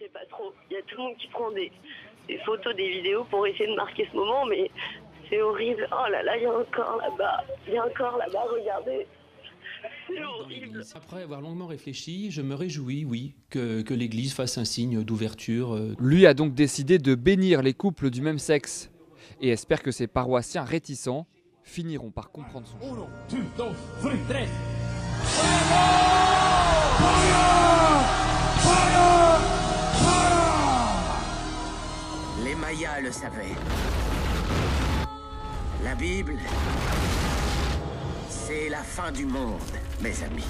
sais pas trop. Il y a tout le monde qui prend des photos, des vidéos pour essayer de marquer ce moment, mais c'est horrible. Oh là là, il y a un corps là-bas. Il y a un corps là-bas, regardez. C'est horrible. Après avoir longuement réfléchi, je me réjouis, oui, que l'Église fasse un signe d'ouverture. Lui a donc décidé de bénir les couples du même sexe et espère que ses paroissiens réticents finiront par comprendre son choix. 1, 2, 3, 4. Les Mayas le savaient. La Bible, c'est la fin du monde, mes amis.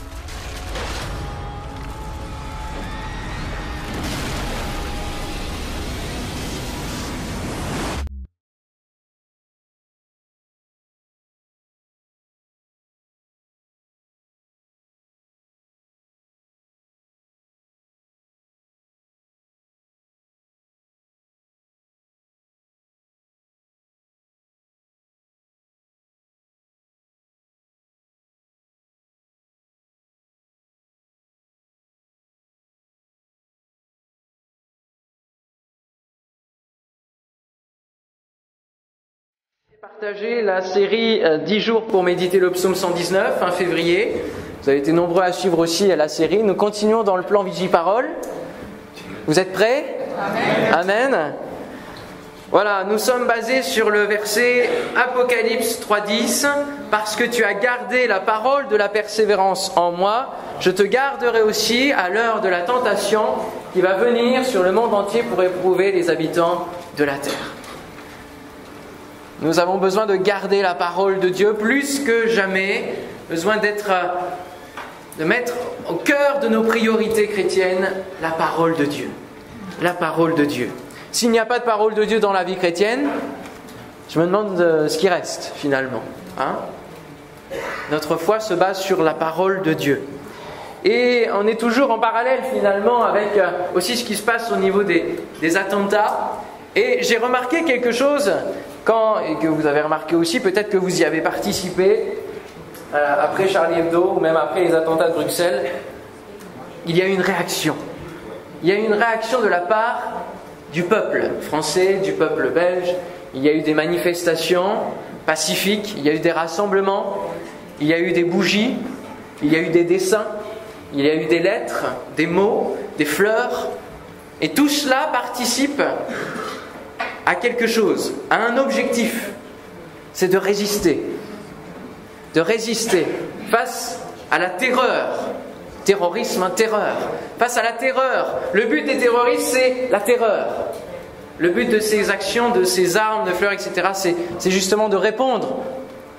Partager la série 10 jours pour méditer le psaume 119, fin février. Vous avez été nombreux à suivre aussi la série. Nous continuons dans le plan Vigie-Parole. Vous êtes prêts ? Amen. Amen. Voilà, nous sommes basés sur le verset Apocalypse 3.10. Parce que tu as gardé la parole de la persévérance en moi, je te garderai aussi à l'heure de la tentation qui va venir sur le monde entier pour éprouver les habitants de la terre. Nous avons besoin de garder la parole de Dieu plus que jamais, besoin de mettre au cœur de nos priorités chrétiennes la parole de Dieu. La parole de Dieu. S'il n'y a pas de parole de Dieu dans la vie chrétienne, je me demande ce qui reste finalement. Notre foi se base sur la parole de Dieu. Et on est toujours en parallèle finalement avec aussi ce qui se passe au niveau des attentats. Et j'ai remarqué quelque chose, et que vous avez remarqué aussi, peut-être que vous y avez participé, après Charlie Hebdo ou même après les attentats de Bruxelles, il y a eu une réaction. Il y a eu une réaction de la part du peuple français, du peuple belge. Il y a eu des manifestations pacifiques, il y a eu des rassemblements, il y a eu des bougies, il y a eu des dessins, il y a eu des lettres, des mots, des fleurs. Et tout cela participe à quelque chose, à un objectif, c'est de résister face à la terreur, terrorisme, terreur, face à la terreur. Le but des terroristes, c'est la terreur. Le but de ces actions, de ces armes, de fleurs, etc., c'est justement de répondre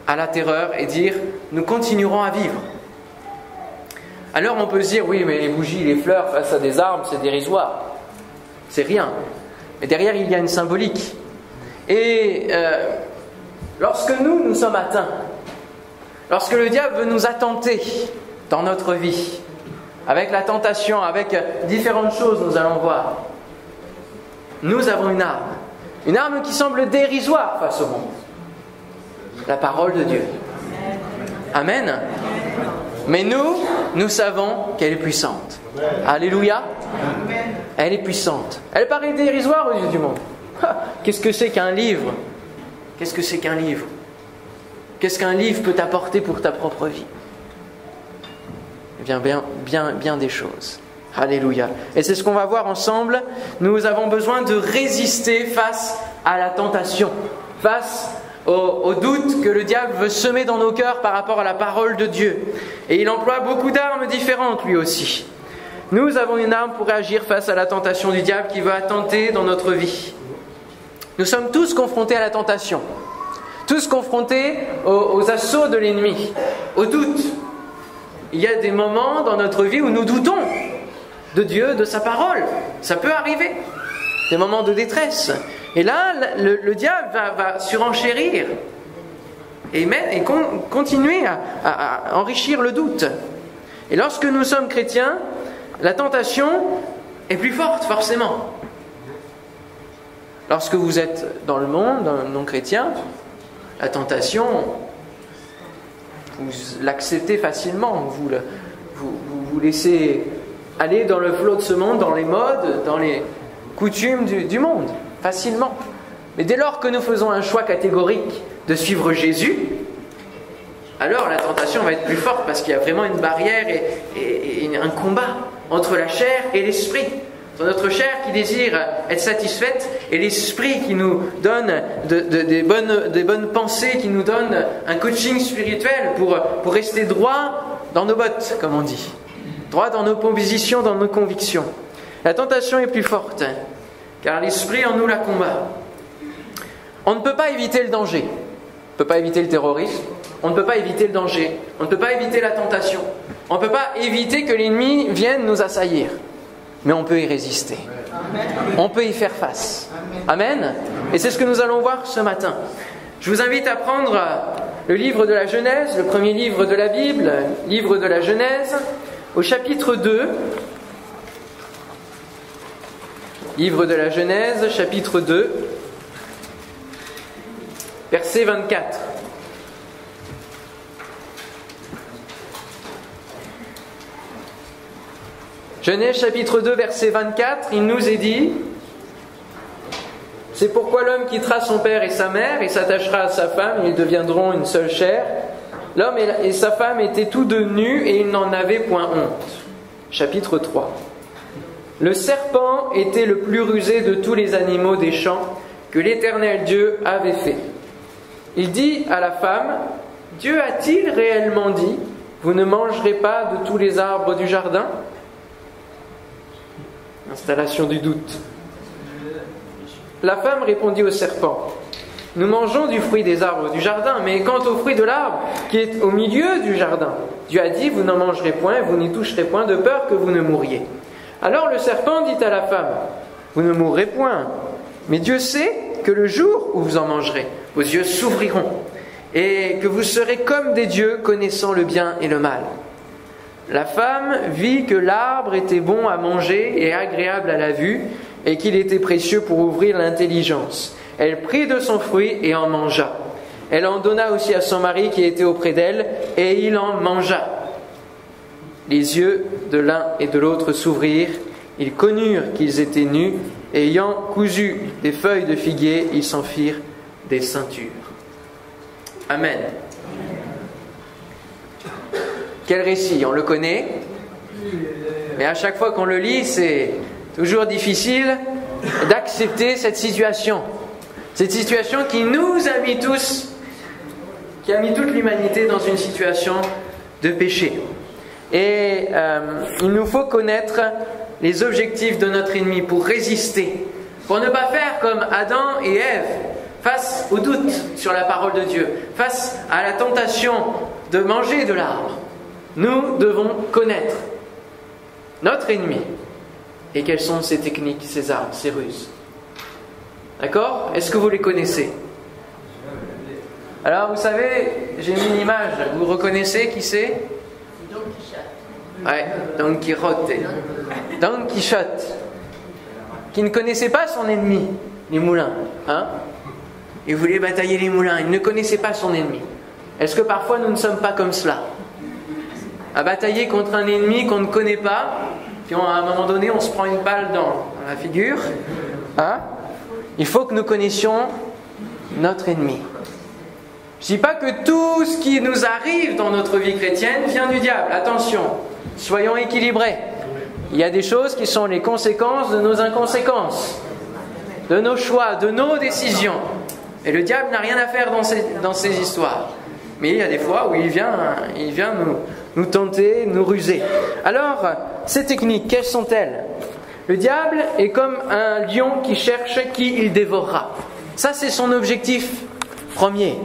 à la terreur et dire, nous continuerons à vivre. Alors on peut se dire, oui, mais les bougies, les fleurs face à des armes, c'est dérisoire, c'est rien. Mais derrière, il y a une symbolique. Et lorsque nous sommes atteints, lorsque le diable veut nous attenter dans notre vie, avec la tentation, avec différentes choses, nous allons voir, nous avons une arme qui semble dérisoire face au monde. La parole de Dieu. Amen. Mais nous savons qu'elle est puissante. Alléluia. Elle est puissante. Elle paraît dérisoire aux yeux du monde. Qu'est-ce que c'est qu'un livre ? Qu'est-ce que c'est qu'un livre ? Qu'est-ce qu'un livre peut t'apporter pour ta propre vie ? Eh bien des choses. Alléluia. Et c'est ce qu'on va voir ensemble. Nous avons besoin de résister face à la tentation, face au doute que le diable veut semer dans nos cœurs par rapport à la parole de Dieu. Et il emploie beaucoup d'armes différentes lui aussi. Nous avons une arme pour réagir face à la tentation du diable qui veut attenter dans notre vie. Nous sommes tous confrontés à la tentation, tous confrontés aux assauts de l'ennemi, au doute. Il y a des moments dans notre vie où nous doutons de Dieu, de sa parole. Ça peut arriver. Des moments de détresse. Et là, le diable va surenchérir et continuer à enrichir le doute. Et lorsque nous sommes chrétiens, la tentation est plus forte, forcément. Lorsque vous êtes dans le monde, dans le non-chrétien, la tentation, vous l'acceptez facilement, vous laissez aller dans le flot de ce monde, dans les modes, dans les coutumes du monde, facilement. Mais dès lors que nous faisons un choix catégorique de suivre Jésus, alors la tentation va être plus forte parce qu'il y a vraiment une barrière et un combat entre la chair et l'esprit. Entre notre chair qui désire être satisfaite et l'esprit qui nous donne des bonnes pensées, qui nous donne un coaching spirituel pour rester droit dans nos bottes, comme on dit. Droit dans nos positions, dans nos convictions. La tentation est plus forte, car l'esprit en nous la combat. On ne peut pas éviter le danger. On ne peut pas éviter le terrorisme. On ne peut pas éviter le danger. On ne peut pas éviter la tentation. On ne peut pas éviter que l'ennemi vienne nous assaillir. Mais on peut y résister. On peut y faire face. Amen. Et c'est ce que nous allons voir ce matin. Je vous invite à prendre le livre de la Genèse, le premier livre de la Bible, livre de la Genèse, au chapitre 2. Livre de la Genèse, chapitre 2, verset 24. Genèse chapitre 2, verset 24, il nous est dit: c'est pourquoi l'homme quittera son père et sa mère et s'attachera à sa femme, et ils deviendront une seule chair. L'homme et sa femme étaient tous deux nus et ils n'en avaient point honte. Chapitre 3. Le serpent était le plus rusé de tous les animaux des champs que l'Éternel Dieu avait fait. Il dit à la femme: Dieu a-t-il réellement dit, vous ne mangerez pas de tous les arbres du jardin? Installation du doute. La femme répondit au serpent: nous mangeons du fruit des arbres du jardin, mais quant au fruit de l'arbre qui est au milieu du jardin, Dieu a dit, vous n'en mangerez point, vous n'y toucherez point, de peur que vous ne mouriez. Alors le serpent dit à la femme: vous ne mourrez point, mais Dieu sait que le jour où vous en mangerez, vos yeux s'ouvriront, et que vous serez comme des dieux, connaissant le bien et le mal. La femme vit que l'arbre était bon à manger et agréable à la vue, et qu'il était précieux pour ouvrir l'intelligence. Elle prit de son fruit et en mangea. Elle en donna aussi à son mari qui était auprès d'elle, et il en mangea. Les yeux de l'un et de l'autre s'ouvrirent, ils connurent qu'ils étaient nus, et ayant cousu des feuilles de figuier, ils s'en firent des ceintures. Amen. Quel récit, on le connaît, mais à chaque fois qu'on le lit, c'est toujours difficile d'accepter cette situation. Cette situation qui nous a mis tous, qui a mis toute l'humanité dans une situation de péché. Et il nous faut connaître les objectifs de notre ennemi pour résister, pour ne pas faire comme Adam et Ève face au doute sur la parole de Dieu, face à la tentation de manger de l'arbre. Nous devons connaître notre ennemi et quelles sont ses techniques, ses armes, ses ruses. D'accord? Est-ce que vous les connaissez? Alors, vous savez, j'ai mis une image. Vous reconnaissez qui c'est? Don Quichotte. Ouais, Don Quichotte. Don Quichotte. Qui ne connaissait pas son ennemi, les moulins. Hein? Il voulait batailler les moulins. Il ne connaissait pas son ennemi. Est-ce que parfois nous ne sommes pas comme cela? À batailler contre un ennemi qu'on ne connaît pas, puis à un moment donné, on se prend une balle dans la figure. Hein? Il faut que nous connaissions notre ennemi. Je ne dis pas que tout ce qui nous arrive dans notre vie chrétienne vient du diable. Attention, soyons équilibrés. Il y a des choses qui sont les conséquences de nos inconséquences, de nos choix, de nos décisions. Et le diable n'a rien à faire dans ces histoires. Mais il y a des fois où il vient nous tenter, nous ruser. Alors, ces techniques, quelles sont-elles? Le diable est comme un lion qui cherche qui il dévorera. Ça, c'est son objectif premier.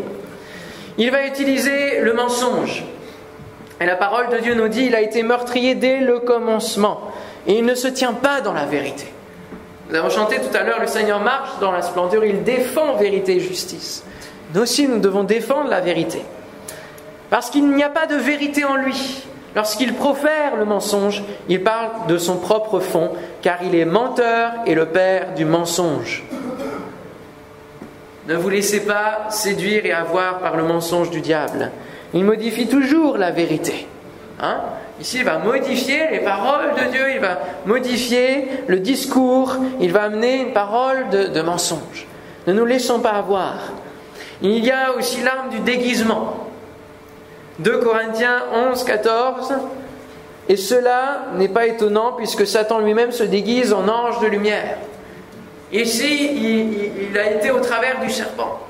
Il va utiliser le mensonge. Et la parole de Dieu nous dit, il a été meurtrier dès le commencement. Et il ne se tient pas dans la vérité. Nous avons chanté tout à l'heure, le Seigneur marche dans la splendeur, il défend vérité et justice. Nous aussi, nous devons défendre la vérité. Parce qu'il n'y a pas de vérité en lui. Lorsqu'il profère le mensonge, il parle de son propre fond, car il est menteur et le père du mensonge. Ne vous laissez pas séduire et avoir par le mensonge du diable. Il modifie toujours la vérité. Ici, il va modifier les paroles de Dieu, il va modifier le discours, il va amener une parole de mensonge. Ne nous laissons pas avoir. Il y a aussi l'arme du déguisement. 2 Corinthiens 11, 14. Et cela n'est pas étonnant puisque Satan lui-même se déguise en ange de lumière. Ici, il a été au travers du serpent.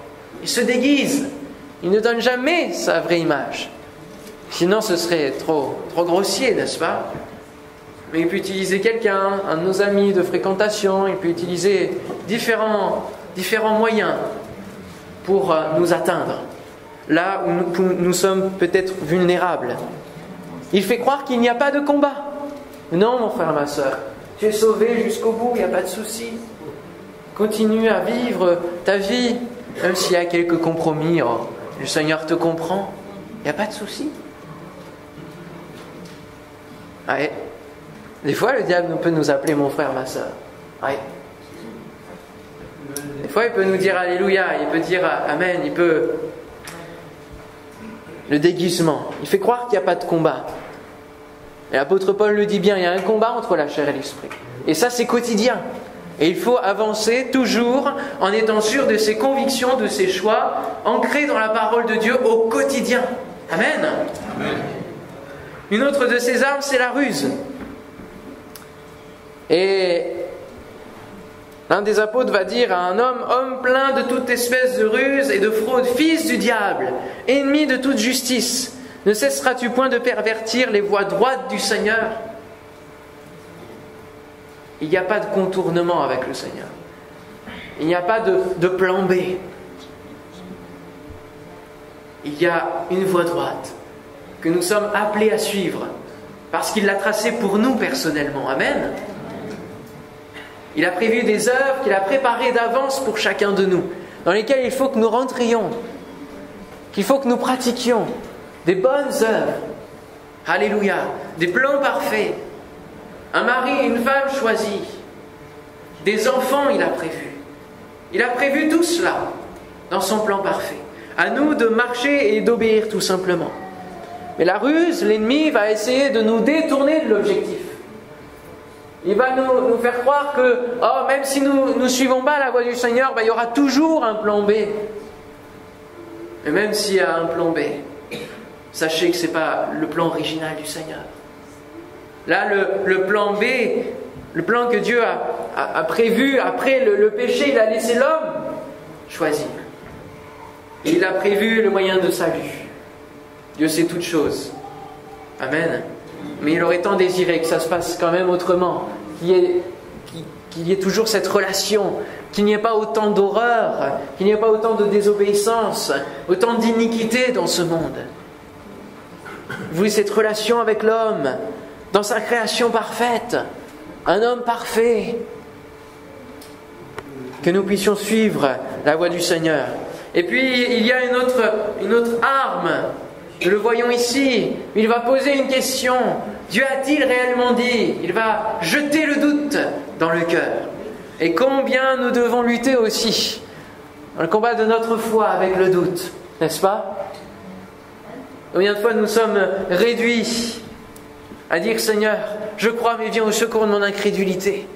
Il se déguise. Il ne donne jamais sa vraie image. Sinon, ce serait trop grossier, n'est-ce pas? Mais il peut utiliser quelqu'un, un de nos amis de fréquentation, il peut utiliser différents moyens pour nous atteindre, là où nous sommes peut-être vulnérables. Il fait croire qu'il n'y a pas de combat. Non, mon frère, ma soeur, tu es sauvé jusqu'au bout, il n'y a pas de souci. Continue à vivre ta vie, même s'il y a quelques compromis. Oh, le Seigneur te comprend, il n'y a pas de souci. Ouais. Des fois, le diable peut nous appeler mon frère, ma soeur. Ouais. Des fois, il peut nous dire Alléluia, il peut dire Amen, il peut... Le déguisement. Il fait croire qu'il n'y a pas de combat. Et l'apôtre Paul le dit bien, il y a un combat entre la chair et l'esprit. Et ça, c'est quotidien. Et il faut avancer toujours en étant sûr de ses convictions, de ses choix, ancrés dans la parole de Dieu au quotidien. Amen. Amen. Une autre de ses armes, c'est la ruse. Et l'un des apôtres va dire à un homme plein de toute espèce de ruse et de fraude, fils du diable, ennemi de toute justice, ne cesseras-tu point de pervertir les voies droites du Seigneur? Il n'y a pas de contournement avec le Seigneur. Il n'y a pas de plan B. Il y a une voie droite que nous sommes appelés à suivre parce qu'il l'a tracée pour nous personnellement. Amen. Il a prévu des œuvres qu'il a préparées d'avance pour chacun de nous, dans lesquelles il faut que nous rentrions, qu'il faut que nous pratiquions des bonnes œuvres. Alléluia. Des plans parfaits. Un mari et une femme choisis. Des enfants, il a prévu. Il a prévu tout cela dans son plan parfait. À nous de marcher et d'obéir tout simplement. Mais la ruse, l'ennemi va essayer de nous détourner de l'objectif. Il va nous faire croire que même si nous ne suivons pas la voie du Seigneur, il y aura toujours un plan B. Et même s'il y a un plan B, sachez que ce n'est pas le plan original du Seigneur. Là, le plan B, le plan que Dieu a prévu, après le péché, il a laissé l'homme choisir. Et il a prévu le moyen de salut. Dieu sait toutes choses. Amen. Mais il aurait tant désiré que ça se passe quand même autrement, qu'il y ait toujours cette relation, qu'il n'y ait pas autant d'horreur, qu'il n'y ait pas autant de désobéissance, autant d'iniquité dans ce monde. Vous voulez cette relation avec l'homme, dans sa création parfaite, un homme parfait, que nous puissions suivre la voie du Seigneur. Et puis il y a une autre arme. Nous le voyons ici, il va poser une question. Dieu a-t-il réellement dit? Il va jeter le doute dans le cœur. Et combien nous devons lutter aussi dans le combat de notre foi avec le doute, n'est-ce pas? Combien de fois nous sommes réduits à dire Seigneur, je crois mais viens au secours de mon incrédulité.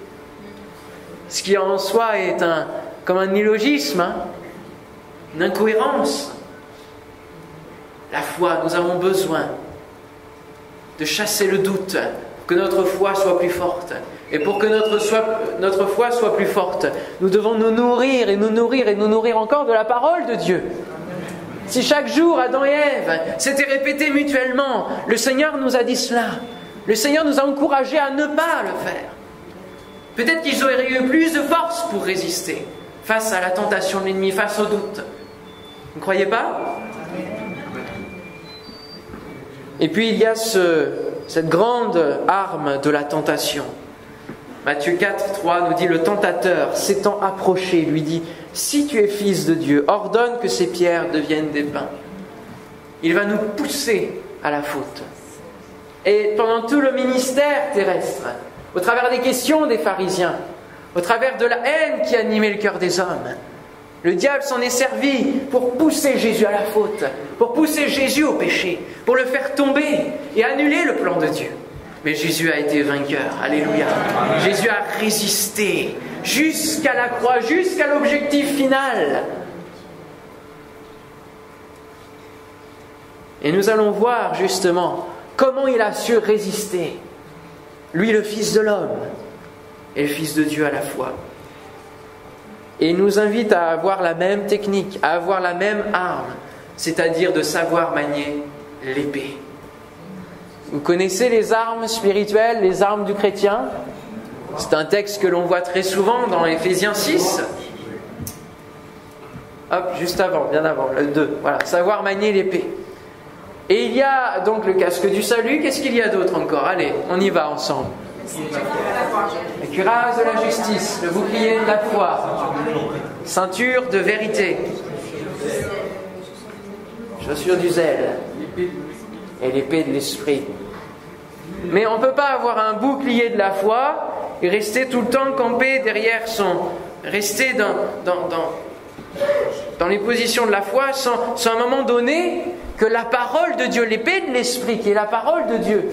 Ce qui en soi est comme un illogisme, une incohérence. La foi, nous avons besoin de chasser le doute, pour que notre foi soit plus forte. Et pour que notre foi soit plus forte, nous devons nous nourrir et nous nourrir et nous nourrir encore de la parole de Dieu. Si chaque jour, Adam et Ève s'étaient répétés mutuellement, le Seigneur nous a dit cela. Le Seigneur nous a encouragés à ne pas le faire. Peut-être qu'ils auraient eu plus de force pour résister face à la tentation de l'ennemi, face au doute. Vous ne croyez pas ? Et puis il y a cette grande arme de la tentation. Matthieu 4, 3 nous dit, le tentateur s'étant approché, lui dit, si tu es fils de Dieu, ordonne que ces pierres deviennent des pains. Il va nous pousser à la faute. Et pendant tout le ministère terrestre, au travers des questions des pharisiens, au travers de la haine qui animait le cœur des hommes, Le diable s'en est servi pour pousser Jésus à la faute, pour pousser Jésus au péché, pour le faire tomber et annuler le plan de Dieu. Mais Jésus a été vainqueur, alléluia. Jésus a résisté jusqu'à la croix, jusqu'à l'objectif final. Et nous allons voir justement comment il a su résister. Lui, le Fils de l'homme, et le Fils de Dieu à la fois. Et il nous invite à avoir la même technique, à avoir la même arme, c'est-à-dire de savoir manier l'épée. Vous connaissez les armes spirituelles, les armes du chrétien? C'est un texte que l'on voit très souvent dans Éphésiens 6. Hop, juste avant, bien avant, le 2. Voilà, savoir manier l'épée. Et il y a donc le casque du salut. Qu'est-ce qu'il y a d'autre encore? Allez, on y va ensemble. La cuirasse de la justice, le bouclier de la foi, ceinture de vérité, chaussures du zèle et l'épée de l'esprit. Mais on ne peut pas avoir un bouclier de la foi et rester tout le temps campé derrière rester dans les positions de la foi sans à un moment donné que la parole de Dieu, l'épée de l'esprit qui est la parole de Dieu,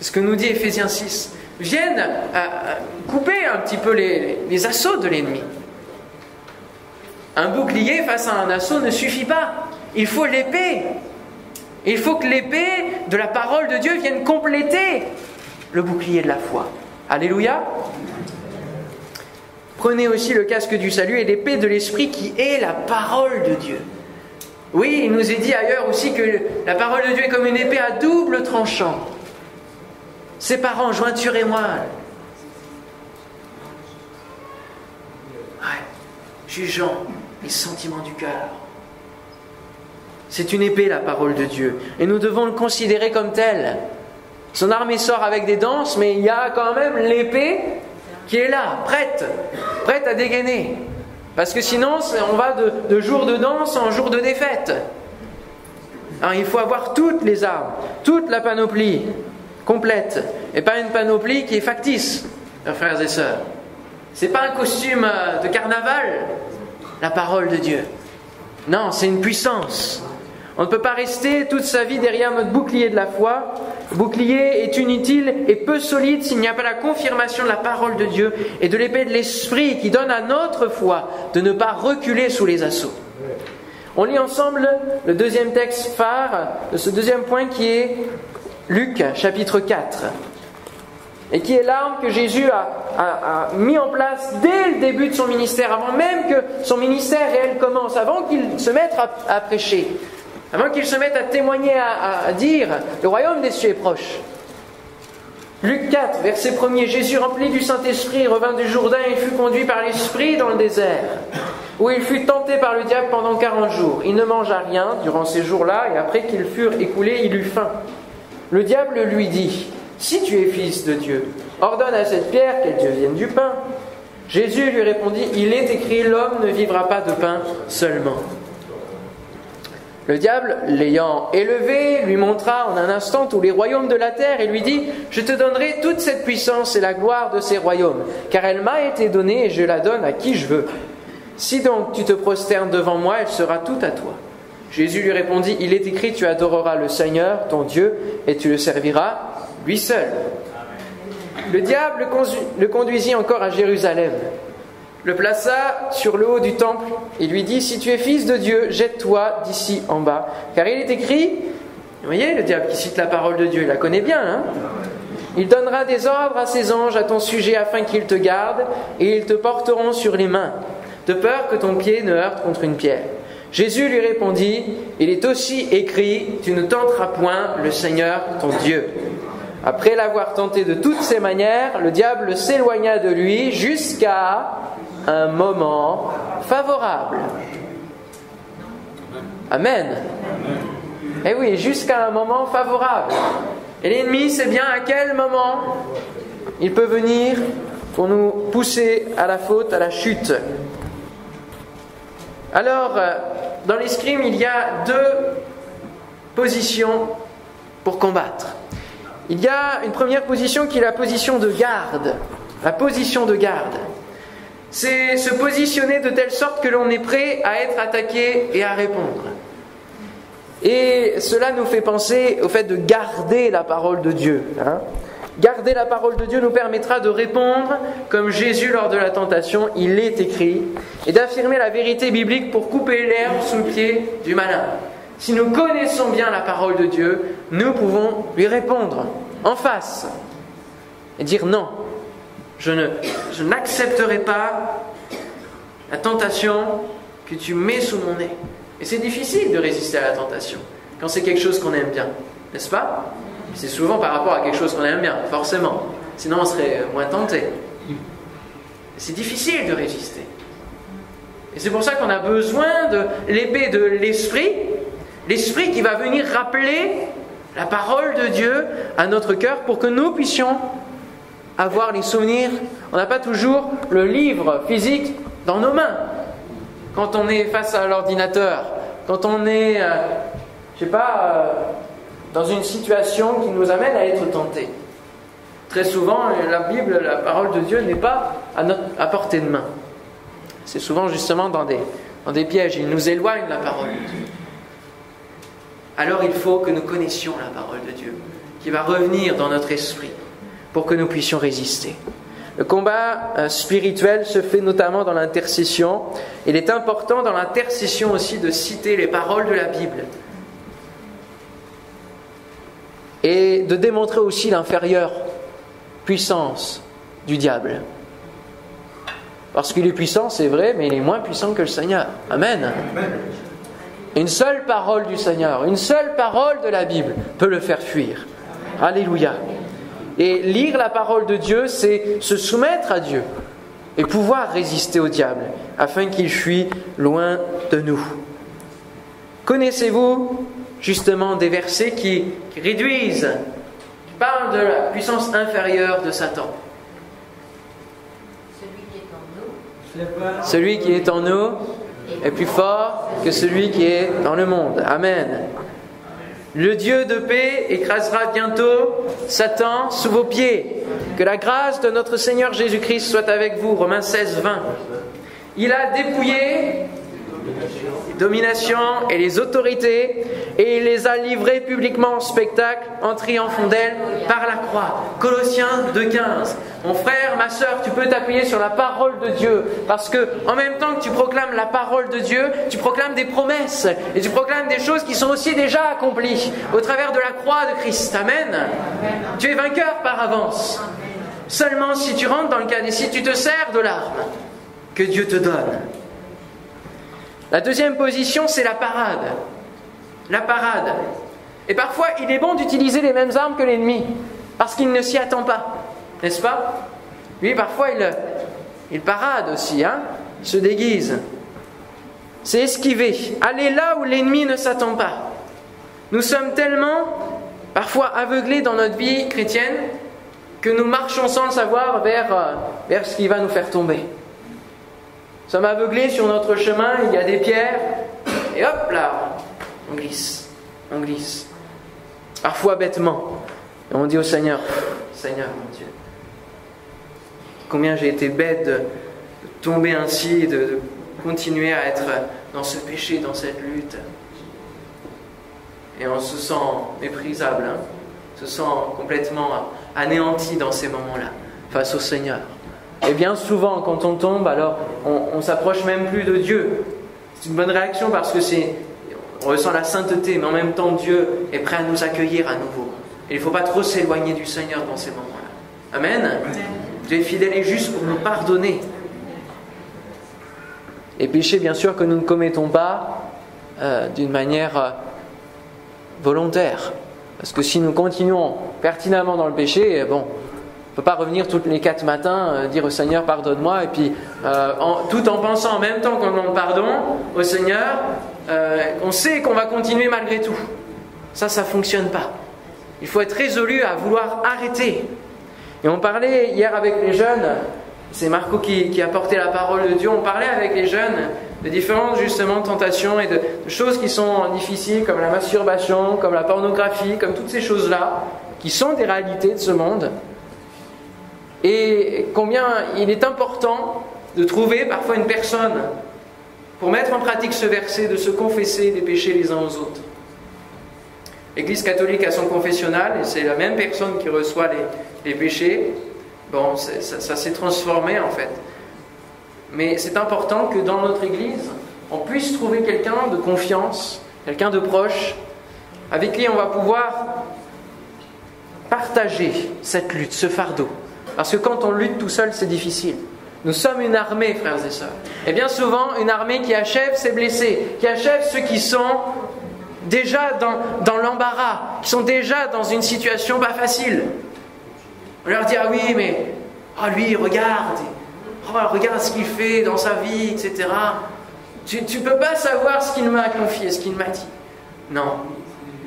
ce que nous dit Éphésiens 6, viennent couper un petit peu les assauts de l'ennemi. Un bouclier face à un assaut ne suffit pas. Il faut l'épée. Il faut que l'épée de la parole de Dieu vienne compléter le bouclier de la foi. Alléluia. Prenez aussi le casque du salut et l'épée de l'esprit qui est la parole de Dieu. Oui, il nous est dit ailleurs aussi que la parole de Dieu est comme une épée à double tranchant, séparant jointure et moelle. Ouais, jugeant les sentiments du cœur. C'est une épée, la parole de Dieu, et nous devons le considérer comme tel. Son armée sort avec des danses, mais il y a quand même l'épée qui est là, prête à dégainer. Parce que sinon, on va de jour de danse en jour de défaite. Alors, il faut avoir toutes les armes, toute la panoplie complète, et pas une panoplie qui est factice, frères et sœurs. C'est pas un costume de carnaval, la parole de Dieu. Non, c'est une puissance. On ne peut pas rester toute sa vie derrière notre bouclier de la foi. Le bouclier est inutile et peu solide s'il n'y a pas la confirmation de la parole de Dieu et de l'épée de l'esprit qui donne à notre foi de ne pas reculer sous les assauts. On lit ensemble le deuxième texte phare de ce deuxième point qui est Luc chapitre 4 et qui est l'arme que Jésus a mis en place dès le début de son ministère, avant même que son ministère réel commence, avant qu'il se mette à prêcher. Avant qu'il se mette à témoigner, à dire « Le royaume des cieux est proche ». Luc 4, verset 1er. Jésus, rempli du Saint-Esprit, revint du Jourdain et fut conduit par l'Esprit dans le désert, où il fut tenté par le diable pendant 40 jours. Il ne mangea rien durant ces jours-là, et après qu'ils furent écoulés, il eut faim. Le diable lui dit « Si tu es fils de Dieu, ordonne à cette pierre qu'elle devienne du pain. » Jésus lui répondit « Il est écrit, l'homme ne vivra pas de pain seulement. » Le diable, l'ayant élevé, lui montra en un instant tous les royaumes de la terre et lui dit « Je te donnerai toute cette puissance et la gloire de ces royaumes, car elle m'a été donnée et je la donne à qui je veux. Si donc tu te prosternes devant moi, elle sera toute à toi. » Jésus lui répondit « Il est écrit, tu adoreras le Seigneur, ton Dieu, et tu le serviras, lui seul. » Le diable le conduisit encore à Jérusalem, le plaça sur le haut du temple et lui dit « Si tu es fils de Dieu, jette-toi d'ici en bas. » Car il est écrit, vous voyez le diable qui cite la parole de Dieu, il la connaît bien, hein ? « Il donnera des ordres à ses anges à ton sujet afin qu'ils te gardent et ils te porteront sur les mains, de peur que ton pied ne heurte contre une pierre. » Jésus lui répondit « Il est aussi écrit, tu ne tenteras point le Seigneur ton Dieu. » Après l'avoir tenté de toutes ses manières, le diable s'éloigna de lui jusqu'à un moment favorable. Amen. Eh oui, jusqu'à un moment favorable. Et l'ennemi sait bien à quel moment il peut venir pour nous pousser à la faute, à la chute. Alors, dans l'escrime, il y a deux positions pour combattre. Il y a une première position qui est la position de garde. La position de garde. c'est se positionner de telle sorte que l'on est prêt à être attaqué et à répondre. Et cela nous fait penser au fait de garder la parole de Dieu. Garder la parole de Dieu nous permettra de répondre comme Jésus lors de la tentation, il est écrit, et d'affirmer la vérité biblique pour couper l'herbe sous le pied du malin. Si nous connaissons bien la parole de Dieu, nous pouvons lui répondre en face et dire non, je n'accepterai pas la tentation que tu mets sous mon nez. Et c'est difficile de résister à la tentation quand c'est quelque chose qu'on aime bien, n'est-ce pas ? C'est souvent par rapport à quelque chose qu'on aime bien, forcément. Sinon on serait moins tenté. C'est difficile de résister. Et c'est pour ça qu'on a besoin de l'épée de l'Esprit, l'Esprit qui va venir rappeler la parole de Dieu à notre cœur pour que nous puissions avoir les souvenirs. On n'a pas toujours le livre physique dans nos mains. Quand on est face à l'ordinateur, quand on est, dans une situation qui nous amène à être tentés. Très souvent, la Bible, la parole de Dieu n'est pas à portée de main. C'est souvent justement dans des pièges. Il nous éloigne de la parole de Dieu. Alors il faut que nous connaissions la parole de Dieu, qui va revenir dans notre esprit, pour que nous puissions résister. Le combat spirituel se fait notamment dans l'intercession. Il est important dans l'intercession aussi de citer les paroles de la Bible. Et de démontrer aussi l'inférieure puissance du diable. Parce qu'il est puissant, c'est vrai, mais il est moins puissant que le Seigneur. Amen. Une seule parole du Seigneur, une seule parole de la Bible peut le faire fuir. Alléluia. Et lire la parole de Dieu, c'est se soumettre à Dieu et pouvoir résister au diable afin qu'il fuit loin de nous. Connaissez-vous justement des versets qui réduisent, qui parlent de la puissance inférieure de Satan? Celui qui est en nous est plus fort que celui qui est dans le monde. Amen. Le Dieu de paix écrasera bientôt Satan sous vos pieds. Que la grâce de notre Seigneur Jésus-Christ soit avec vous. Romains 16, 20. Il a dépouillé les dominations et les autorités et il les a livrées publiquement en spectacle en triomphant d'elles par la croix. Colossiens 2,15. Mon frère, ma sœur, tu peux t'appuyer sur la parole de Dieu parce que en même temps que tu proclames la parole de Dieu, tu proclames des promesses et tu proclames des choses qui sont aussi déjà accomplies au travers de la croix de Christ. Amen. Tu es vainqueur par avance. Seulement si tu rentres dans le cadre et si tu te sers de l'arme que Dieu te donne. La deuxième position, c'est la parade. La parade. Et parfois, il est bon d'utiliser les mêmes armes que l'ennemi, parce qu'il ne s'y attend pas. N'est-ce pas? Lui, parfois, il parade aussi, il se déguise. C'est esquiver. Aller là où l'ennemi ne s'attend pas. Nous sommes tellement, parfois, aveuglés dans notre vie chrétienne, que nous marchons sans le savoir vers ce qui va nous faire tomber. Nous sommes aveuglés sur notre chemin, il y a des pierres, et hop là, on glisse, on glisse. Parfois bêtement. Et on dit au Seigneur, Seigneur mon Dieu, combien j'ai été bête de tomber ainsi, de continuer à être dans ce péché, dans cette lutte. Et on se sent méprisable, on se sent complètement anéanti dans ces moments-là, face au Seigneur. Et bien souvent, quand on tombe, alors on s'approche même plus de Dieu. C'est une bonne réaction parce que on ressent la sainteté, mais en même temps, Dieu est prêt à nous accueillir à nouveau. Et il ne faut pas trop s'éloigner du Seigneur dans ces moments-là. Amen. Dieu est fidèle et juste pour nous pardonner. Et péché, bien sûr, que nous ne commettons pas d'une manière volontaire. Parce que si nous continuons pertinemment dans le péché, bon, on ne peut pas revenir tous les 4 matins, dire au Seigneur pardonne-moi, et puis tout en pensant en même temps qu'on demande pardon au Seigneur, on sait qu'on va continuer malgré tout. Ça ne fonctionne pas. Il faut être résolu à vouloir arrêter. Et on parlait hier avec les jeunes, c'est Marco qui a porté la parole de Dieu, on parlait avec les jeunes de différentes justement tentations et de choses qui sont difficiles, comme la masturbation, comme la pornographie, comme toutes ces choses-là, qui sont des réalités de ce monde. Et combien il est important de trouver parfois une personne pour mettre en pratique ce verset, de se confesser des péchés les uns aux autres. L'Église catholique a son confessionnal, et c'est la même personne qui reçoit les péchés. Bon, ça s'est transformé en fait. Mais c'est important que dans notre Église, on puisse trouver quelqu'un de confiance, quelqu'un de proche, avec qui on va pouvoir partager cette lutte, ce fardeau. Parce que quand on lutte tout seul, c'est difficile. Nous sommes une armée, frères et sœurs. Et bien souvent, une armée qui achève ses blessés, qui achève ceux qui sont déjà dans l'embarras, qui sont déjà dans une situation pas facile. On leur dit, ah oui, mais lui, regarde ce qu'il fait dans sa vie, etc. Tu ne peux pas savoir ce qu'il m'a confié, ce qu'il m'a dit. Non.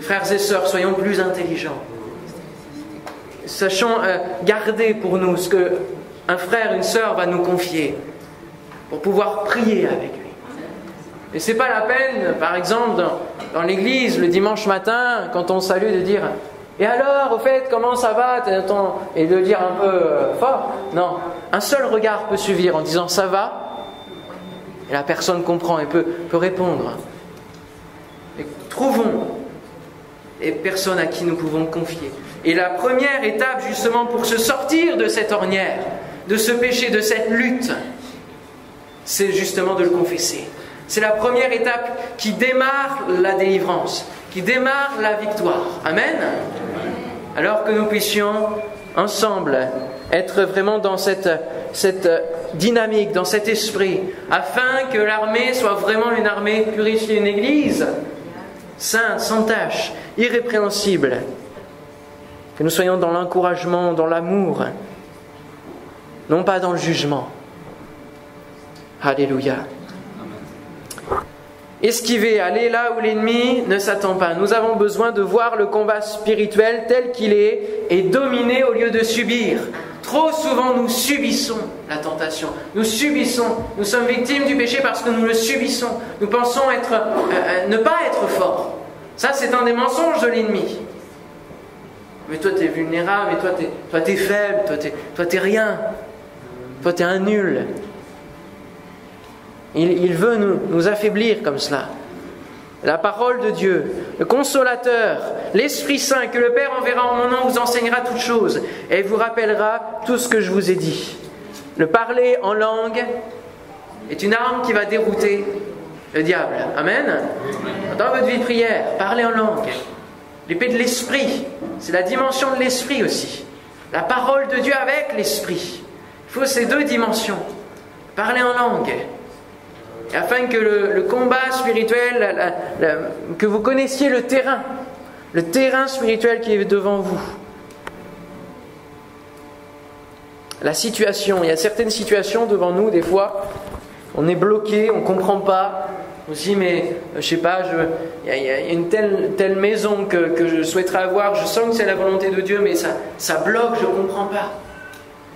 Frères et sœurs, soyons plus intelligents. Sachons garder pour nous ce qu'un frère, une sœur va nous confier pour pouvoir prier avec lui. Et ce n'est pas la peine, par exemple, dans l'église, le dimanche matin, quand on salue, de dire « Et alors, au fait, comment ça va ?» et de dire un peu fort. Non, un seul regard peut suffire en disant « Ça va ?» et la personne comprend et peut répondre. Et trouvons les personnes à qui nous pouvons confier. Et la première étape, justement, pour se sortir de cette ornière, de ce péché, de cette lutte, c'est justement de le confesser. C'est la première étape qui démarre la délivrance, qui démarre la victoire. Amen. Alors que nous puissions ensemble être vraiment dans cette dynamique, dans cet esprit, afin que l'armée soit vraiment une armée purifiée, une église sainte, sans tache, irrépréhensible. Que nous soyons dans l'encouragement, dans l'amour, non pas dans le jugement. Alléluia. Esquiver, aller là où l'ennemi ne s'attend pas. Nous avons besoin de voir le combat spirituel tel qu'il est et dominer au lieu de subir. Trop souvent, nous subissons la tentation. Nous sommes victimes du péché parce que nous le subissons. Nous pensons ne pas être forts. Ça, c'est un des mensonges de l'ennemi. Mais toi, tu es vulnérable, mais toi, t'es faible, toi, t'es rien. Toi, tu es un nul. Il veut nous affaiblir comme cela. La parole de Dieu, le consolateur, l'Esprit Saint que le Père enverra en mon nom vous enseignera toutes choses et vous rappellera tout ce que je vous ai dit. Le parler en langue est une arme qui va dérouter le diable. Amen. Dans votre vie de prière, parlez en langue. L'épée de l'Esprit, c'est la dimension de l'Esprit aussi. La parole de Dieu avec l'Esprit. Il faut ces deux dimensions. Parler en langue. Et afin que le combat spirituel, que vous connaissiez le terrain spirituel qui est devant vous. La situation, il y a certaines situations devant nous, des fois, on est bloqué, on ne comprend pas. On se dit, mais je sais pas, il y a une telle maison que je souhaiterais avoir, je sens que c'est la volonté de Dieu, mais ça bloque, je ne comprends pas.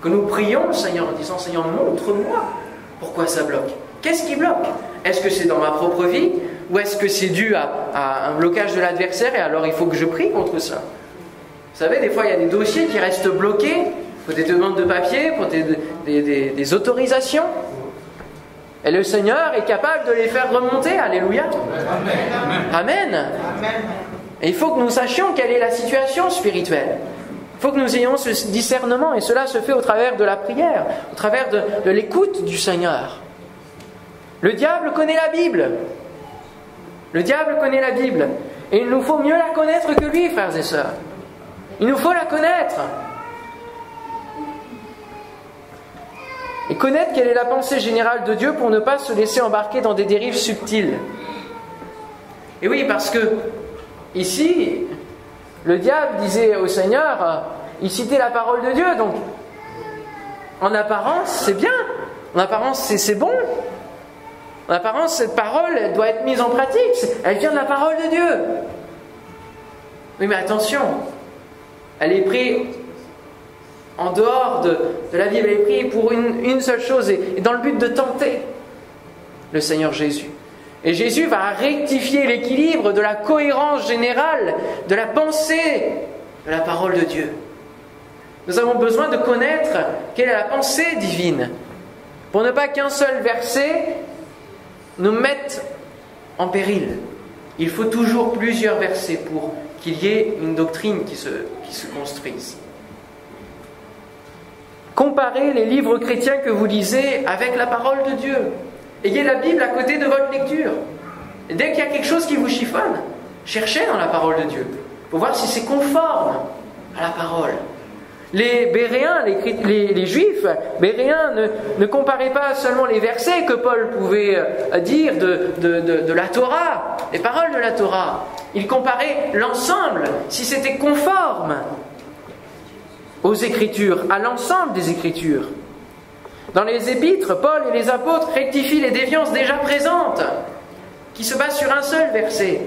Que nous prions le Seigneur en disant, Seigneur, montre-moi pourquoi ça bloque. Qu'est-ce qui bloque? Est-ce que c'est dans ma propre vie? Ou est-ce que c'est dû à un blocage de l'adversaire et alors il faut que je prie contre ça? Vous savez, des fois il y a des dossiers qui restent bloqués pour des demandes de papier, pour des autorisations. Et le Seigneur est capable de les faire remonter. Alléluia. Amen. Et il faut que nous sachions quelle est la situation spirituelle. Il faut que nous ayons ce discernement et cela se fait au travers de la prière, au travers de l'écoute du Seigneur. Le diable connaît la Bible. Le diable connaît la Bible. Et il nous faut mieux la connaître que lui, frères et sœurs. Il nous faut la connaître. Et connaître quelle est la pensée générale de Dieu pour ne pas se laisser embarquer dans des dérives subtiles. Et oui, parce que ici, le diable disait au Seigneur, il citait la parole de Dieu, donc en apparence c'est bien, en apparence c'est bon, en apparence cette parole elle doit être mise en pratique, elle vient de la parole de Dieu. Oui, mais attention, elle est prise en dehors de la Bible, elle est prise pour une seule chose et dans le but de tenter le Seigneur Jésus. Et Jésus va rectifier l'équilibre de la cohérence générale de la pensée de la parole de Dieu. Nous avons besoin de connaître quelle est la pensée divine pour ne pas qu'un seul verset nous mette en péril. Il faut toujours plusieurs versets pour qu'il y ait une doctrine qui se construise. Comparez les livres chrétiens que vous lisez avec la parole de Dieu. Ayez la Bible à côté de votre lecture. Et dès qu'il y a quelque chose qui vous chiffonne, cherchez dans la parole de Dieu pour voir si c'est conforme à la parole. Les Béréens, les Juifs béréens ne comparaient pas seulement les versets que Paul pouvait dire de la Torah, les paroles de la Torah. Ils comparaient l'ensemble, si c'était conforme aux Écritures, à l'ensemble des Écritures. Dans les Épîtres, Paul et les apôtres rectifient les déviances déjà présentes, qui se basent sur un seul verset.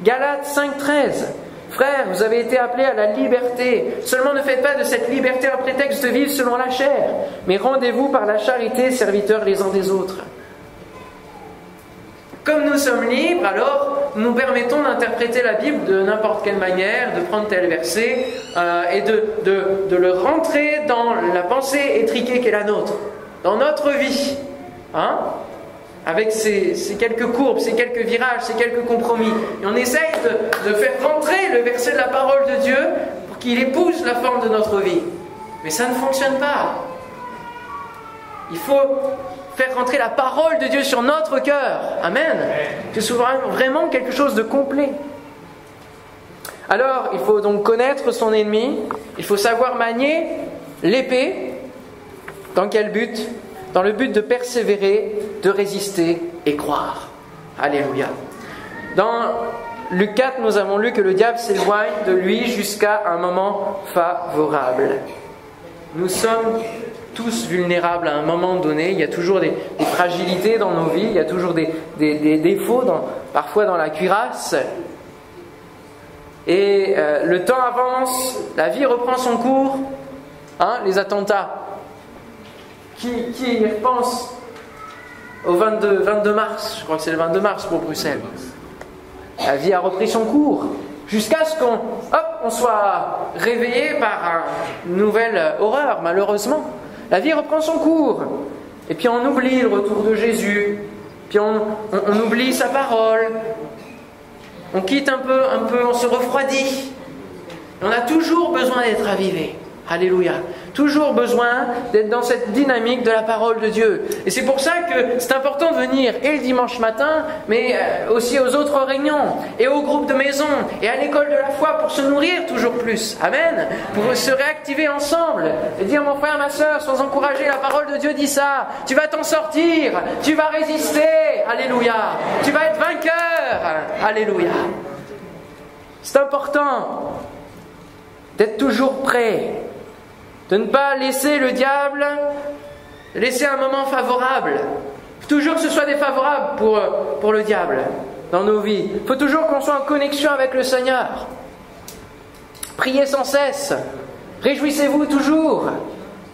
Galates 5,13. Frères, vous avez été appelés à la liberté. Seulement ne faites pas de cette liberté un prétexte de vivre selon la chair, mais rendez-vous par la charité, serviteurs les uns des autres. Comme nous sommes libres, alors nous permettons d'interpréter la Bible de n'importe quelle manière, de prendre tel verset et de le rentrer dans la pensée étriquée qu'est la nôtre, dans notre vie. Avec ces quelques courbes, ces quelques virages, ces quelques compromis. Et on essaye de faire rentrer le verset de la parole de Dieu pour qu'il épouse la forme de notre vie. Mais ça ne fonctionne pas. Il faut faire rentrer la parole de Dieu sur notre cœur. Amen. C'est souvent vraiment quelque chose de complet. Alors, il faut donc connaître son ennemi. Il faut savoir manier l'épée. Dans quel but ? Dans le but de persévérer, de résister et croire. Alléluia. Dans Luc 4, nous avons lu que le diable s'éloigne de lui jusqu'à un moment favorable. Nous sommes tous vulnérables à un moment donné. Il y a toujours des fragilités dans nos vies, il y a toujours des défauts, parfois dans la cuirasse. Et le temps avance, la vie reprend son cours. Les attentats. Qui y repense au 22 mars, je crois que c'est le 22 mars pour Bruxelles. La vie a repris son cours, jusqu'à ce qu'on soit réveillé par une nouvelle horreur, malheureusement. La vie reprend son cours, et puis on oublie le retour de Jésus, puis on oublie sa parole, on quitte un peu, on se refroidit. On a toujours besoin d'être ravivé. Alléluia. Toujours besoin d'être dans cette dynamique de la parole de Dieu. Et c'est pour ça que c'est important de venir et le dimanche matin, mais aussi aux autres réunions, et au groupe de maison, et à l'école de la foi pour se nourrir toujours plus. Amen. Pour se réactiver ensemble et dire, mon frère, ma soeur, sois encouragé, la parole de Dieu dit ça. Tu vas t'en sortir. Tu vas résister. Alléluia. Tu vas être vainqueur. Alléluia. C'est important d'être toujours prêt. De ne pas laisser le diable laisser un moment favorable. Il faut toujours que ce soit défavorable pour le diable dans nos vies. Il faut toujours qu'on soit en connexion avec le Seigneur. Priez sans cesse. Réjouissez-vous toujours.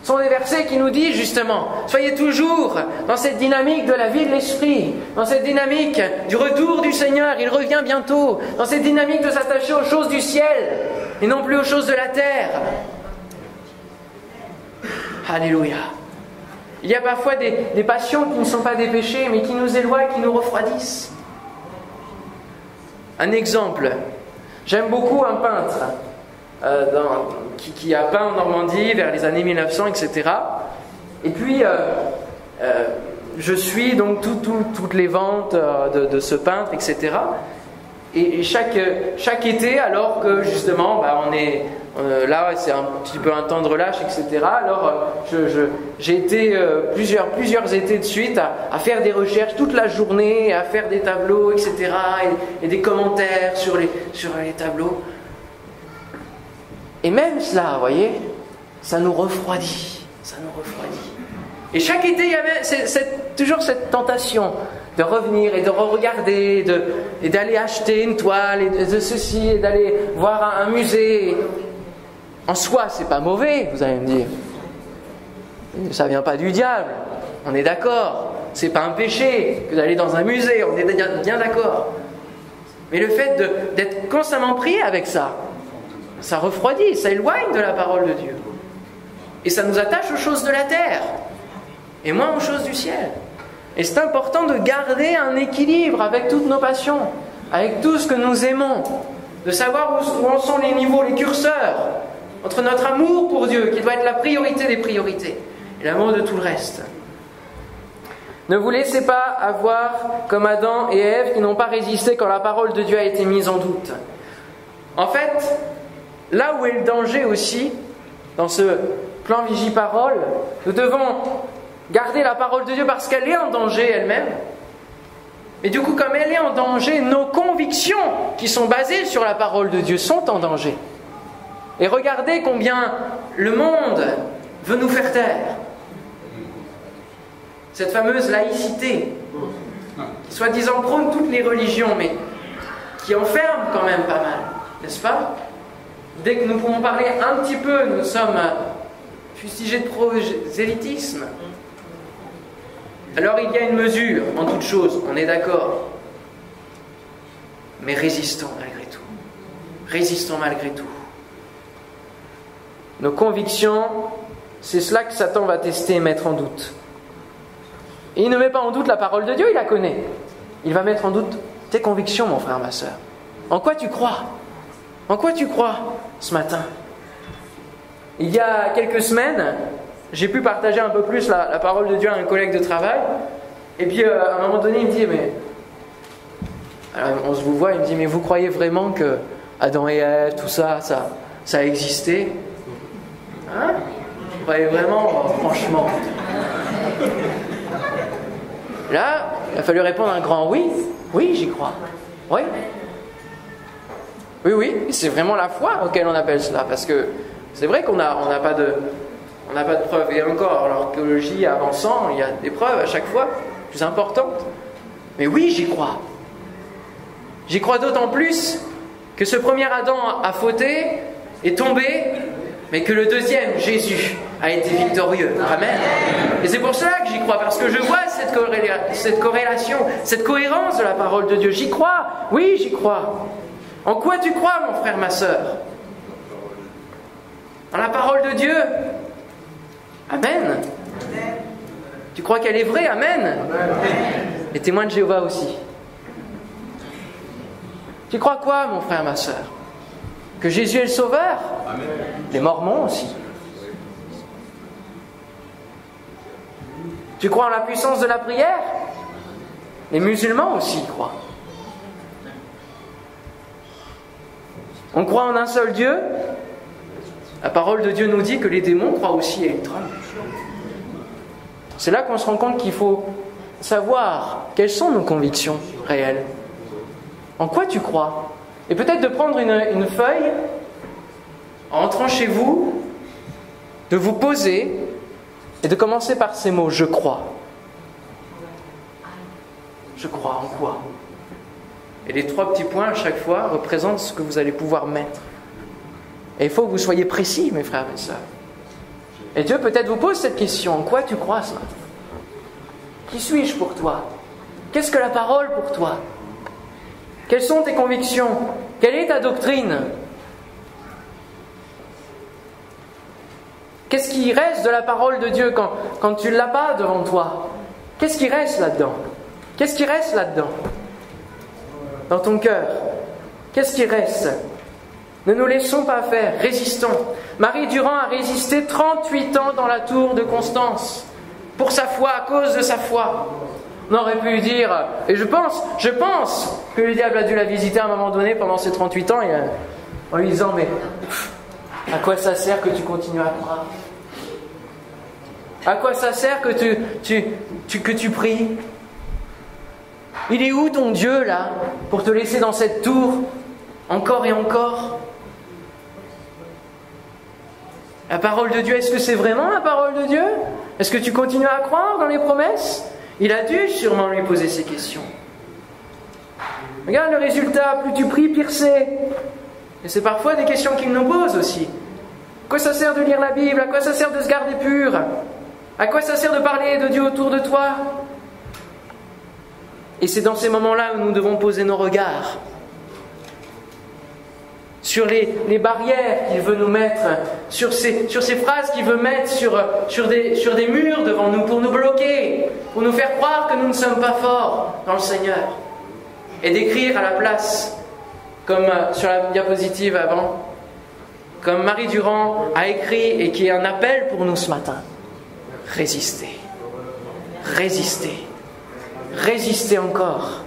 Ce sont des versets qui nous disent justement, soyez toujours dans cette dynamique de la vie de l'Esprit, dans cette dynamique du retour du Seigneur, il revient bientôt, dans cette dynamique de s'attacher aux choses du ciel et non plus aux choses de la terre. Alléluia. Il y a parfois des passions qui ne sont pas des péchés, mais qui nous éloignent, qui nous refroidissent. Un exemple. J'aime beaucoup un peintre qui a peint en Normandie vers les années 1900, etc. Et puis, je suis donc toutes les ventes de ce peintre, etc. Et chaque été, alors que justement, on est là, c'est un petit peu un temps de relâche, etc. Alors, j'ai été plusieurs étés de suite à faire des recherches toute la journée, à faire des tableaux, etc. Et des commentaires sur les tableaux. Et même cela, vous voyez, ça nous refroidit. Et chaque été, il y avait toujours cette tentation de revenir et de re-regarder, et d'aller acheter une toile, et de ceci, et d'aller voir un musée. En soi, c'est pas mauvais, vous allez me dire. Ça vient pas du diable, on est d'accord. C'est pas un péché que d'aller dans un musée, on est bien d'accord. Mais le fait d'être constamment pris avec ça refroidit, ça éloigne de la parole de Dieu. Et ça nous attache aux choses de la terre. et moins aux choses du ciel. Et c'est important de garder un équilibre avec toutes nos passions, avec tout ce que nous aimons, de savoir où en sont les niveaux, les curseurs, entre notre amour pour Dieu, qui doit être la priorité des priorités, et l'amour de tout le reste. Ne vous laissez pas avoir comme Adam et Ève qui n'ont pas résisté quand la parole de Dieu a été mise en doute. En fait, là où est le danger aussi, dans ce plan Vigie-Parole, nous devons garder la parole de Dieu parce qu'elle est en danger elle-même. Et du coup, comme elle est en danger, nos convictions qui sont basées sur la parole de Dieu sont en danger. Et regardez combien le monde veut nous faire taire. Cette fameuse laïcité, qui soi-disant prône toutes les religions, mais qui enferme quand même pas mal, n'est-ce pas? Dès que nous pouvons parler un petit peu, nous sommes fustigés de prosélytisme. Alors il y a une mesure en toute chose, on est d'accord. Mais résistons malgré tout. Résistons malgré tout. Nos convictions, c'est cela que Satan va tester et mettre en doute. Et il ne met pas en doute la parole de Dieu, il la connaît. Il va mettre en doute tes convictions, mon frère, ma soeur. En quoi tu crois? En quoi tu crois ce matin? Il y a quelques semaines, j'ai pu partager un peu plus la parole de Dieu à un collègue de travail. Et puis à un moment donné, il me dit, mais... Alors on se vous voit, il me dit, mais vous croyez vraiment que Adam et Ève, tout ça, ça a existé? Hein? Vous croyez vraiment, franchement? Là, il a fallu répondre un grand oui. Oui, j'y crois. Oui. Oui, c'est vraiment la foi auquel on appelle cela. Parce que c'est vrai qu'on n'a pas de preuves. Et encore, l'archéologie avançant, il y a des preuves à chaque fois, plus importantes. Mais oui, j'y crois. J'y crois d'autant plus que ce premier Adam a fauté, est tombé, mais que le deuxième, Jésus, a été victorieux. Amen. Et c'est pour cela que j'y crois, parce que je vois cette corrélation, cette cohérence de la parole de Dieu. J'y crois. Oui, j'y crois. En quoi tu crois, mon frère, ma sœur? Dans la parole de Dieu. Amen. Tu crois qu'elle est vraie? Amen. Les témoins de Jéhovah aussi. Tu crois quoi, mon frère, ma sœur? Que Jésus est le Sauveur? Amen. Les Mormons aussi. Tu crois en la puissance de la prière? Les musulmans aussi y croient. On croit en un seul Dieu? La parole de Dieu nous dit que les démons croient aussi et ils tremblent. C'est là qu'on se rend compte qu'il faut savoir quelles sont nos convictions réelles. En quoi tu crois? Et peut-être de prendre une feuille, en entrant chez vous, de vous poser et de commencer par ces mots, je crois. Je crois en quoi? Et les 3 petits points à chaque fois représentent ce que vous allez pouvoir mettre. Et il faut que vous soyez précis, mes frères et sœurs. Et Dieu peut-être vous pose cette question, en quoi tu crois ce matin? Qui suis-je pour toi? Qu'est-ce que la parole pour toi? Quelles sont tes convictions? Quelle est ta doctrine? Qu'est-ce qui reste de la parole de Dieu quand tu ne l'as pas devant toi? Qu'est-ce qui reste là-dedans? Qu'est-ce qui reste là-dedans? Dans ton cœur? Qu'est-ce qui reste? Ne nous laissons pas faire, résistons. Marie Durand a résisté 38 ans dans la tour de Constance, pour sa foi, à cause de sa foi. On aurait pu lui dire, et je pense que le diable a dû la visiter à un moment donné pendant ses 38 ans, en lui disant, mais à quoi ça sert que tu continues à croire? À quoi ça sert que tu pries? Il est où ton Dieu là, pour te laisser dans cette tour, encore et encore? La parole de Dieu, est-ce que c'est vraiment la parole de Dieu? Est-ce que tu continues à croire dans les promesses? Il a dû sûrement lui poser ces questions. Regarde le résultat, plus tu pries, pire c'est. Et c'est parfois des questions qu'il nous pose aussi. À quoi ça sert de lire la Bible? À quoi ça sert de se garder pur? À quoi ça sert de parler de Dieu autour de toi? Et c'est dans ces moments-là où nous devons poser nos regards. sur les barrières qu'il veut nous mettre, sur ces phrases qu'il veut mettre sur des murs devant nous pour nous bloquer, pour nous faire croire que nous ne sommes pas forts dans le Seigneur. Et d'écrire à la place, comme sur la diapositive avant, comme Marie Durand a écrit et qui est un appel pour nous ce matin. Résistez. Résistez. Résistez encore.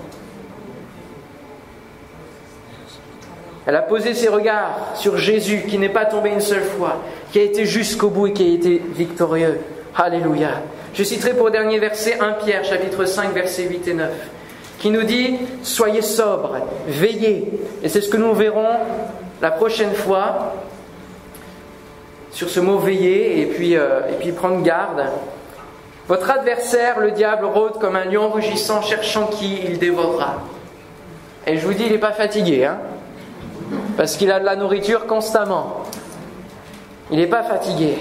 Elle a posé ses regards sur Jésus qui n'est pas tombé une seule fois, qui a été jusqu'au bout et qui a été victorieux. Alléluia. Je citerai pour dernier verset 1 Pierre, chapitre 5, versets 8 et 9, qui nous dit « Soyez sobres, veillez ». Et c'est ce que nous verrons la prochaine fois sur ce mot « veiller » et puis prendre garde. Votre adversaire, le diable, rôde comme un lion rugissant, cherchant qui il dévorera. Et je vous dis, il n'est pas fatigué, hein, parce qu'il a de la nourriture constamment. Il n'est pas fatigué.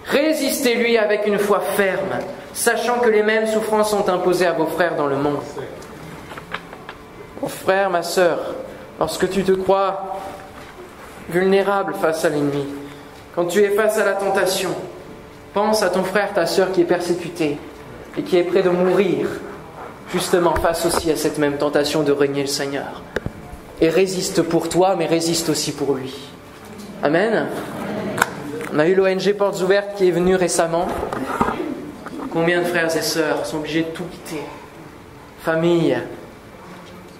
Résistez-lui avec une foi ferme, sachant que les mêmes souffrances sont imposées à vos frères dans le monde. Mon frère, ma sœur, lorsque tu te crois vulnérable face à l'ennemi, quand tu es face à la tentation, pense à ton frère, ta sœur qui est persécuté et qui est près de mourir, justement face aussi à cette même tentation de régner le Seigneur. Et résiste pour toi, mais résiste aussi pour lui. Amen. On a eu l'ONG Portes Ouvertes qui est venue récemment. Combien de frères et sœurs sont obligés de tout quitter? Familles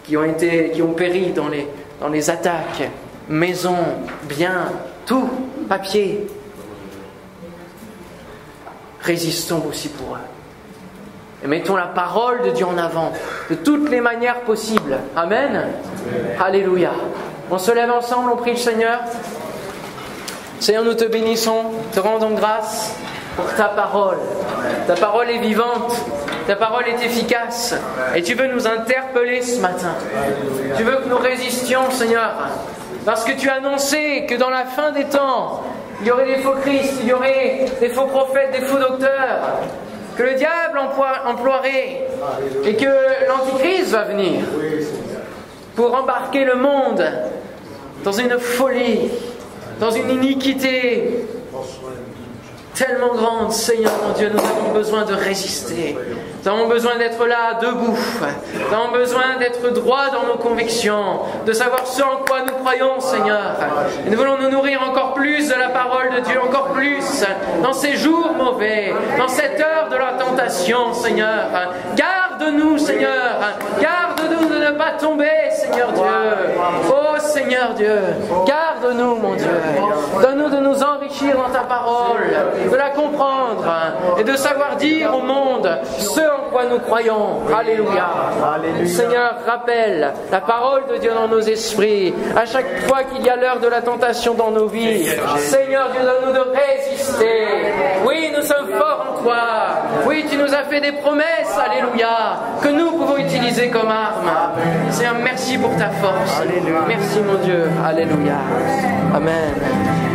qui ont péri dans les attaques, maisons, biens, tout, papier. Résistons aussi pour eux. Et mettons la parole de Dieu en avant, de toutes les manières possibles. Amen. Alléluia. On se lève ensemble, on prie le Seigneur. Seigneur, nous te bénissons, te rendons grâce pour ta parole. Ta parole est vivante, ta parole est efficace. Et tu veux nous interpeller ce matin. Tu veux que nous résistions, Seigneur. Parce que tu as annoncé que dans la fin des temps, il y aurait des faux Christ, il y aurait des faux prophètes, des faux docteurs, que le diable emploierait et que l'Antichrist va venir pour embarquer le monde dans une folie, dans une iniquité tellement grande. Seigneur mon Dieu, nous avons besoin de résister. Nous avons besoin d'être là, debout. Nous avons besoin d'être droits dans nos convictions, de savoir ce en quoi nous croyons, Seigneur. Et nous voulons nous nourrir encore plus de la parole de Dieu, encore plus dans ces jours mauvais, dans cette heure de la tentation, Seigneur. Garde-nous, Seigneur. Garde-nous de ne pas tomber, Seigneur Dieu. Oh, Seigneur Dieu, garde-nous, mon Dieu. Donne-nous de nous enrichir dans ta parole, de la comprendre et de savoir dire au monde ce en quoi nous croyons. Alléluia. Seigneur, rappelle la parole de Dieu dans nos esprits à chaque fois qu'il y a l'heure de la tentation dans nos vies. Seigneur Dieu, donne-nous de résister. Oui, nous sommes forts en toi. Oui, tu nous as fait des promesses, alléluia, que nous pouvons utiliser comme arme. Seigneur, merci pour ta force. Merci mon Dieu. Alléluia. Amen.